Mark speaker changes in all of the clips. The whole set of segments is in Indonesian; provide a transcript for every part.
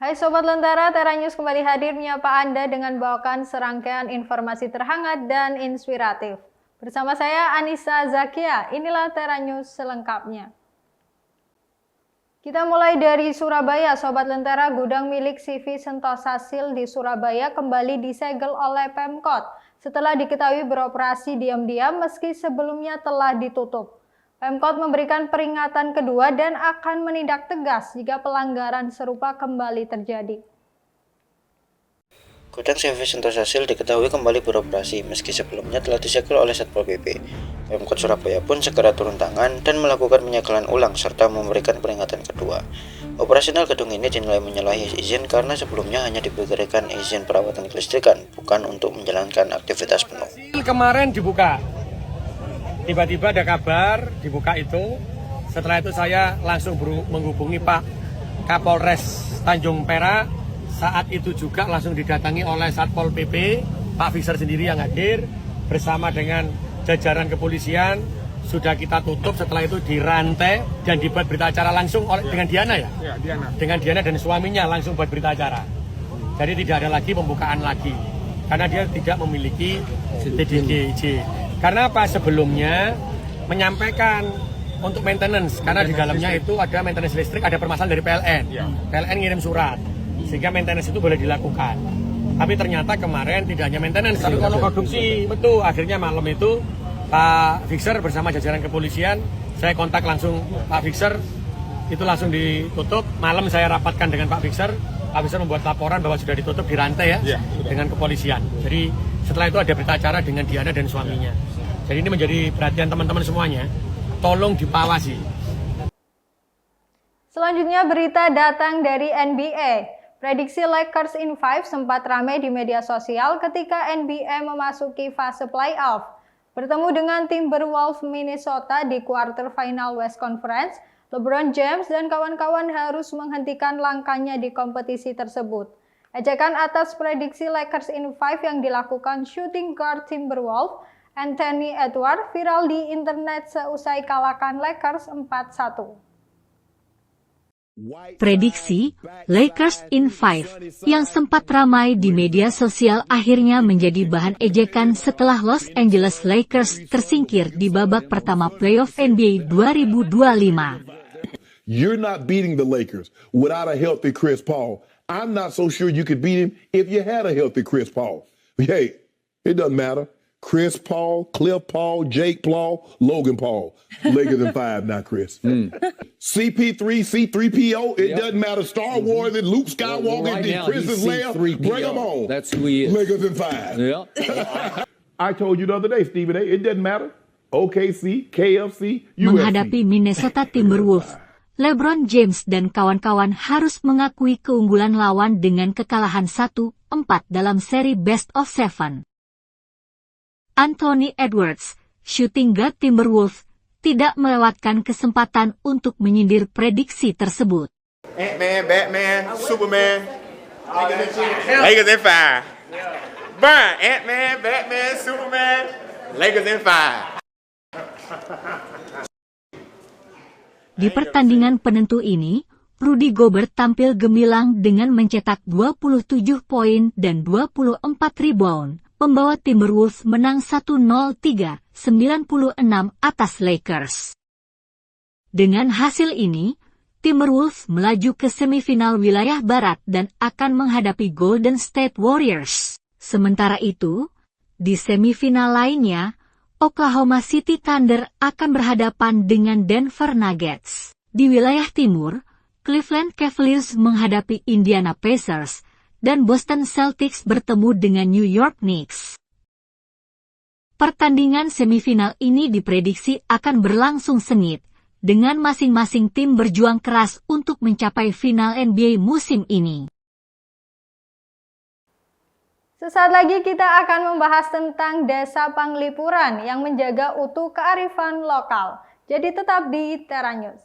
Speaker 1: Hai Sobat Lentera, Tera News kembali hadir menyapa Anda dengan bawakan serangkaian informasi terhangat dan inspiratif. Bersama saya Anissa Zakia, inilah Tera News selengkapnya. Kita mulai dari Surabaya, Sobat Lentera. Gudang milik CV Sentosa Sil di Surabaya kembali disegel oleh Pemkot setelah diketahui beroperasi diam-diam meski sebelumnya telah ditutup. Pemkot memberikan peringatan kedua dan akan menindak tegas jika pelanggaran serupa kembali terjadi.
Speaker 2: Gudang CV Sentosa Sil diketahui kembali beroperasi meski sebelumnya telah disegel oleh Satpol PP. Pemkot Surabaya pun segera turun tangan dan melakukan penyegelan ulang serta memberikan peringatan kedua. Operasional gedung ini dinilai menyalahi izin karena sebelumnya hanya diberikan izin perawatan kelistrikan, bukan untuk menjalankan aktivitas penuh.
Speaker 3: Kemarin dibuka. Tiba-tiba ada kabar dibuka itu. Setelah itu saya langsung menghubungi Pak Kapolres Tanjung Perak. Saat itu juga langsung didatangi oleh Satpol PP, Pak Fixer sendiri yang hadir bersama dengan jajaran kepolisian. Sudah kita tutup, setelah itu dirantai dan dibuat berita acara langsung dengan Diana ya? Ya, Diana. Dengan Diana dan suaminya langsung buat berita acara. Jadi tidak ada lagi pembukaan lagi karena dia tidak memiliki TDG. Karena apa? Sebelumnya menyampaikan untuk maintenance, karena di dalamnya itu ada maintenance listrik, ada permasalahan dari PLN. Ya. PLN ngirim surat, sehingga maintenance itu boleh dilakukan. Tapi ternyata kemarin tidak hanya maintenance, tapi kalau produksi, betul. Akhirnya malam itu Pak Fixer bersama jajaran kepolisian, saya kontak langsung Pak Fixer, itu langsung ditutup. Malam saya rapatkan dengan Pak Fixer membuat laporan bahwa sudah ditutup, dirantai ya, dengan kepolisian. Jadi setelah itu ada berita acara dengan Diana dan suaminya. Jadi ini menjadi perhatian teman-teman semuanya, tolong dipawasi.
Speaker 1: Selanjutnya berita datang dari NBA. Prediksi Lakers in 5 sempat ramai di media sosial ketika NBA memasuki fase playoff. Bertemu dengan Timberwolves Minnesota di quarter final West Conference, LeBron James dan kawan-kawan harus menghentikan langkahnya di kompetisi tersebut. Ejekan atas prediksi Lakers in 5 yang dilakukan shooting guard Timberwolves, Anthony Edwards, viral di internet seusai kalahkan Lakers 4-1.
Speaker 4: Prediksi Lakers in 5 yang sempat ramai di media sosial akhirnya menjadi bahan ejekan setelah Los Angeles Lakers tersingkir di babak pertama playoff NBA 2025.
Speaker 5: You're not beating the Lakers without a healthy Chris Paul. I'm not so sure you could beat him if you had a healthy Chris Paul. Hey, it doesn't matter. Chris Paul, Cliff Paul, Jake Paul, Logan Paul. Lakers in 5 now, Chris. CP3, C3PO, it doesn't matter. Star Wars, and Luke Skywalker, and Princess Leia, bring them on.
Speaker 6: That's who he is.
Speaker 5: Lakers in 5.
Speaker 6: Yeah.
Speaker 5: I told you the other day, Stephen A., it doesn't matter. OKC, KFC, UFC.
Speaker 4: Menghadapi Minnesota Timberwolves, LeBron James dan kawan-kawan harus mengakui keunggulan lawan dengan kekalahan 1-4 dalam seri Best of 7. Anthony Edwards, shooting guard Timberwolves, tidak melewatkan kesempatan untuk menyindir prediksi tersebut.
Speaker 7: Ant-Man, Batman, Superman, Lakers in 5. Burn, Ant-Man, Batman, Superman, Lakers in 5.
Speaker 4: Di pertandingan penentu ini, Rudy Gobert tampil gemilang dengan mencetak 27 poin dan 24 rebound, membawa Timberwolves menang 103-96 atas Lakers. Dengan hasil ini, Timberwolves melaju ke semifinal wilayah barat dan akan menghadapi Golden State Warriors. Sementara itu, di semifinal lainnya, Oklahoma City Thunder akan berhadapan dengan Denver Nuggets. Di wilayah timur, Cleveland Cavaliers menghadapi Indiana Pacers, dan Boston Celtics bertemu dengan New York Knicks. Pertandingan semifinal ini diprediksi akan berlangsung sengit, dengan masing-masing tim berjuang keras untuk mencapai final NBA musim ini.
Speaker 1: Sesaat lagi kita akan membahas tentang Desa Panglipuran yang menjaga utuh kearifan lokal. Jadi tetap di Tera News.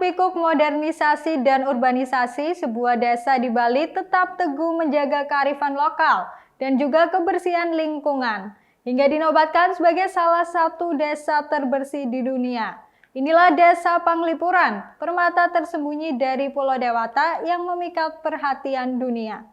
Speaker 1: Hiruk-pikuk modernisasi dan urbanisasi, sebuah desa di Bali tetap teguh menjaga kearifan lokal dan juga kebersihan lingkungan, hingga dinobatkan sebagai salah satu desa terbersih di dunia. Inilah Desa Panglipuran, permata tersembunyi dari Pulau Dewata yang memikat perhatian dunia.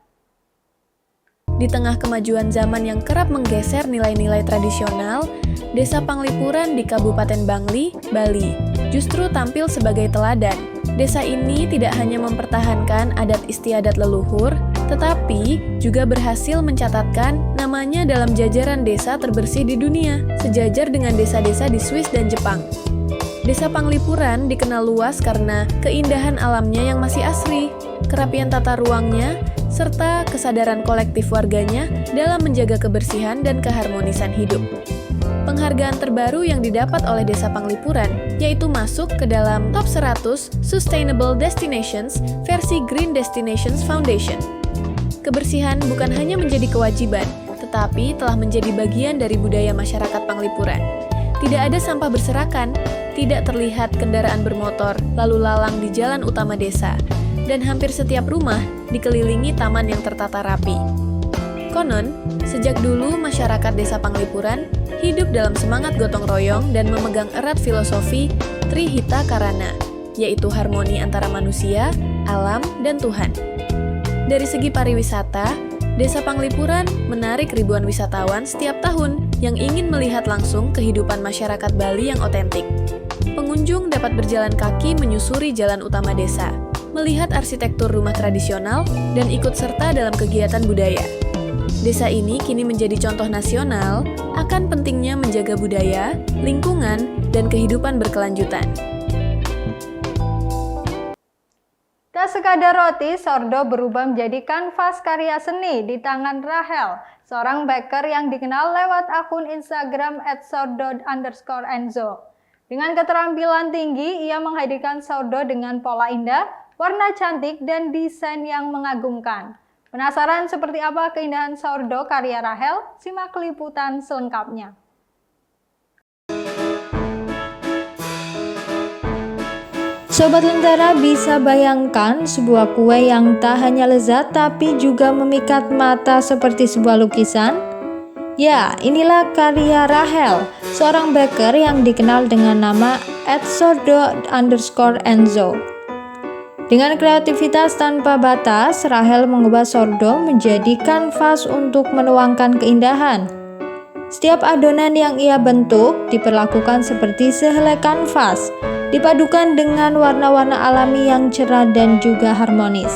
Speaker 6: Di tengah kemajuan zaman yang kerap menggeser nilai-nilai tradisional, Desa Panglipuran di Kabupaten Bangli, Bali, justru tampil sebagai teladan. Desa ini tidak hanya mempertahankan adat istiadat leluhur, tetapi juga berhasil mencatatkan namanya dalam jajaran desa terbersih di dunia, sejajar dengan desa-desa di Swiss dan Jepang. Desa Panglipuran dikenal luas karena keindahan alamnya yang masih asri, kerapian tata ruangnya, serta kesadaran kolektif warganya dalam menjaga kebersihan dan keharmonisan hidup. Penghargaan terbaru yang didapat oleh Desa Panglipuran yaitu masuk ke dalam Top 100 Sustainable Destinations versi Green Destinations Foundation. Kebersihan bukan hanya menjadi kewajiban, tetapi telah menjadi bagian dari budaya masyarakat Panglipuran. Tidak ada sampah berserakan, tidak terlihat kendaraan bermotor lalu lalang di jalan utama desa, dan hampir setiap rumah dikelilingi taman yang tertata rapi. Konon, sejak dulu masyarakat Desa Panglipuran hidup dalam semangat gotong royong dan memegang erat filosofi Trihita Karana, yaitu harmoni antara manusia, alam, dan Tuhan. Dari segi pariwisata, Desa Panglipuran menarik ribuan wisatawan setiap tahun yang ingin melihat langsung kehidupan masyarakat Bali yang otentik. Pengunjung dapat berjalan kaki menyusuri jalan utama desa, melihat arsitektur rumah tradisional, dan ikut serta dalam kegiatan budaya. Desa ini kini menjadi contoh nasional akan pentingnya menjaga budaya, lingkungan, dan kehidupan berkelanjutan.
Speaker 1: Tak sekadar roti, sordo berubah menjadi kanvas karya seni di tangan Rahel, seorang baker yang dikenal lewat akun Instagram @sordo_enzo. Dengan keterampilan tinggi, ia menghadirkan sordo dengan pola indah, warna cantik, dan desain yang mengagumkan. Penasaran seperti apa keindahan sourdough karya Rahel? Simak liputan selengkapnya.
Speaker 8: Sobat Lentera bisa bayangkan sebuah kue yang tak hanya lezat tapi juga memikat mata seperti sebuah lukisan? Ya, inilah karya Rahel, seorang baker yang dikenal dengan nama @sordo_enzo. Dengan kreativitas tanpa batas, Rahel mengubah sourdough menjadi kanvas untuk menuangkan keindahan. Setiap adonan yang ia bentuk diperlakukan seperti sehelai kanvas, dipadukan dengan warna-warna alami yang cerah dan juga harmonis.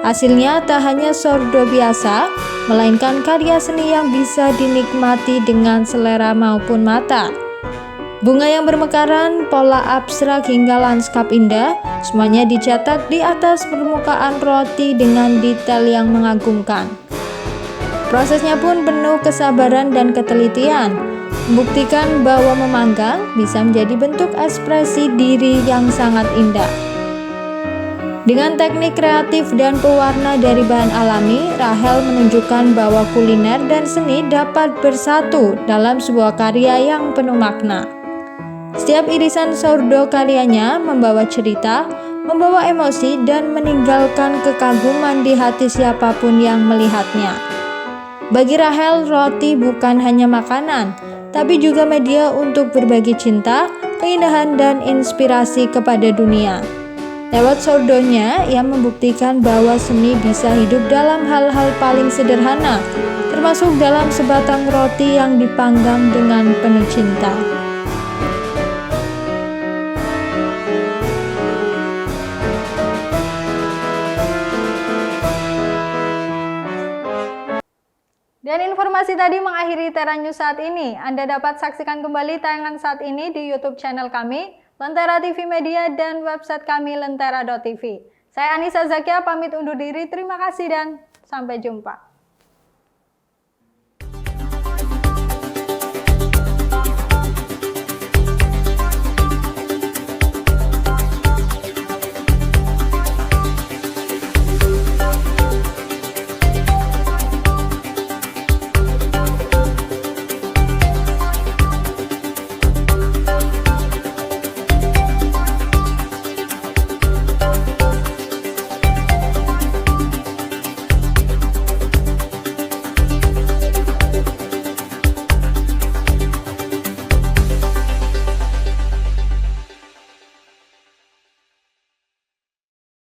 Speaker 8: Hasilnya tak hanya sourdough biasa, melainkan karya seni yang bisa dinikmati dengan selera maupun mata. Bunga yang bermekaran, pola abstrak hingga lanskap indah, semuanya dicetak di atas permukaan roti dengan detail yang mengagumkan. Prosesnya pun penuh kesabaran dan ketelitian, membuktikan bahwa memanggang bisa menjadi bentuk ekspresi diri yang sangat indah. Dengan teknik kreatif dan pewarna dari bahan alami, Rahel menunjukkan bahwa kuliner dan seni dapat bersatu dalam sebuah karya yang penuh makna. Setiap irisan sourdough karyanya membawa cerita, membawa emosi, dan meninggalkan kekaguman di hati siapapun yang melihatnya. Bagi Rahel, roti bukan hanya makanan, tapi juga media untuk berbagi cinta, keindahan, dan inspirasi kepada dunia. Lewat sourdoughnya, ia membuktikan bahwa seni bisa hidup dalam hal-hal paling sederhana, termasuk dalam sebatang roti yang dipanggang dengan penuh cinta.
Speaker 1: Dan informasi tadi mengakhiri Tera News saat ini. Anda dapat saksikan kembali tayangan saat ini di YouTube channel kami, Lentera TV Media, dan website kami lentera.tv. Saya Anissa Zakia pamit undur diri, terima kasih dan sampai jumpa.